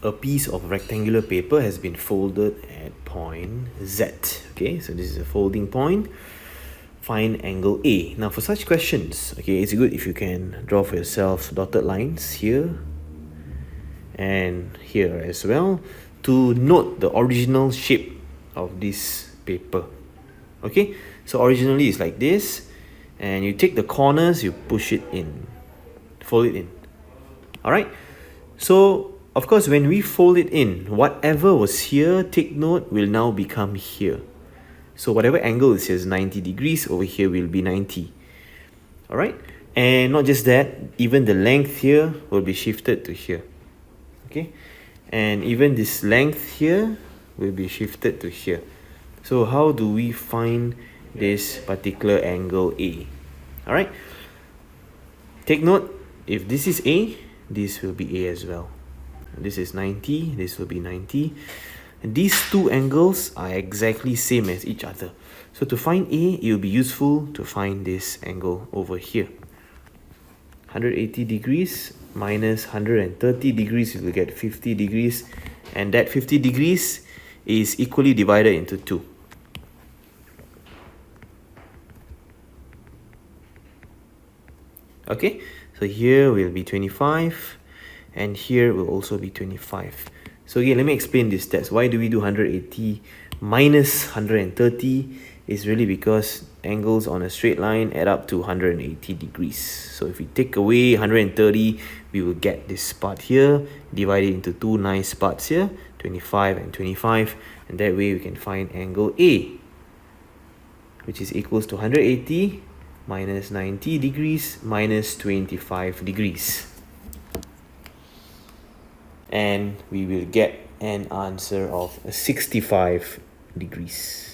a piece of rectangular paper has been folded at point Z. Okay, so this is a folding point. Find angle A. Now for such questions, okay, it's good if you can draw for yourself dotted lines here and here as well to note the original shape of this paper. Okay, so originally it's like this, and you take the corners, you push it in, fold it in. Alright, so of course when we fold it in, whatever was here, take note, will now become here. So whatever angle is here is 90 degrees, over here will be 90. Alright, and not just that, even the length here will be shifted to here. Okay, and even this length here will be shifted to here. So how do we find this particular angle A? Alright, take note, if this is A, this will be A as well. This is 90, this will be 90. And these two angles are exactly same as each other. So to find A, it will be useful to find this angle over here. 180 degrees minus 130 degrees, you will get 50 degrees. And that 50 degrees is equally divided into 2. Okay, so here will be 25 and here will also be 25. So again, let me explain these steps. Why do we do 180 minus 130? Is really because angles on a straight line add up to 180 degrees. So if we take away 130, we will get this part here, divided into two nice parts here, 25 and 25, and that way we can find angle A, which is equals to 180 minus 90 degrees minus 25 degrees. And we will get an answer of 65 degrees.